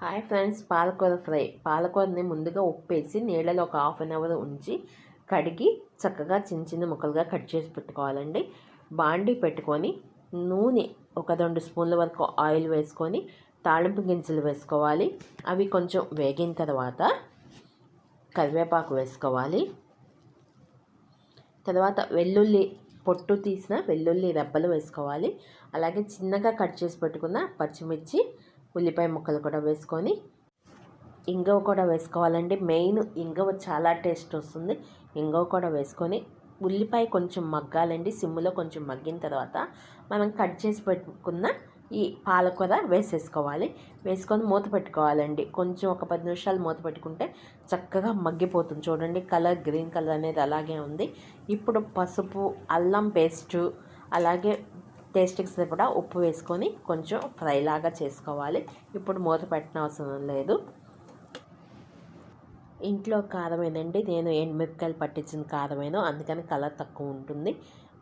Hi friends, పాలకూర fry. పాలకూరని ముందుగా ఉప్పేసి నీళ్ళలో ఒక హాఫ్ అన్ అవర్ ఉంచి కడిగి చక్కగా చిన్న చిన్న ముక్కలుగా కట్ చేసి పెట్టుకోవాలండి. బాండీ పెట్టుకొని నూనె ఒక 2 స్పూన్ల వరకు ఆయిల్ వేసుకొని తాళింపు గింజలు వేసుకోవాలి. అవి కొంచెం వేగిన తర్వాత కరివేపాకు వేసుకోవాలి. తర్వాత వెల్లుల్లి పొట్టు తీసిన వెల్లుల్లి రెబ్బలు వేసుకోవాలి. అలాగే చిన్నగా కట్ చేసి పెట్టుకున్న పచ్చిమిర్చి, ఉల్లిపాయ ముక్కలు కూడా వేసుకొని ఇంగువ కూడా వేసుకోవాలండి. మెయిన్ ఇంగువ చాలా టేస్ట్ వస్తుంది. ఇంగువ కూడా వేసుకొని ఉల్లిపాయ కొంచెం మగ్గాలండి. సిమ్లో కొంచెం మగ్గిన తర్వాత మనం కట్ చేసి పెట్టుకున్న ఈ పాలకూర వేసేసుకోవాలి. వేసుకొని మూత పెట్టుకోవాలండి. కొంచెం ఒక 10 నిమిషాలు మూత పెట్టుకుంటే చక్కగా మగ్గిపోతుంది. చూడండి, కలర్ గ్రీన్ కలర్ అనేది అలాగే ఉంది. ఇప్పుడు పసుపు, అల్లం పేస్టు, అలాగే టేస్ట్కి సరిపడా ఉప్పు వేసుకొని కొంచెం ఫ్రై లాగా చేసుకోవాలి. ఇప్పుడు మూత పెట్టిన అవసరం లేదు. ఇంట్లో కారమేనండి, నేను ఎండుమిరపకాయలు పట్టించిన కారమేను, అందుకని కలర్ తక్కువ ఉంటుంది.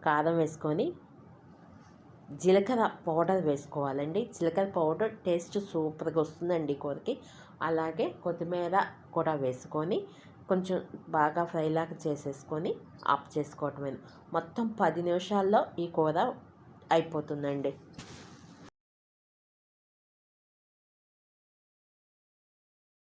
కారం వేసుకొని జీలకర్ర పౌడర్ వేసుకోవాలండి. జీలకర్ర పౌడర్ టేస్ట్ సూపర్గా వస్తుందండి కూరకి. అలాగే కొత్తిమీర కూడా వేసుకొని కొంచెం బాగా ఫ్రైలాగా చేసేసుకొని ఆఫ్ చేసుకోవటమే. మొత్తం 10 నిమిషాల్లో ఈ కూర అయిపోతుందండి.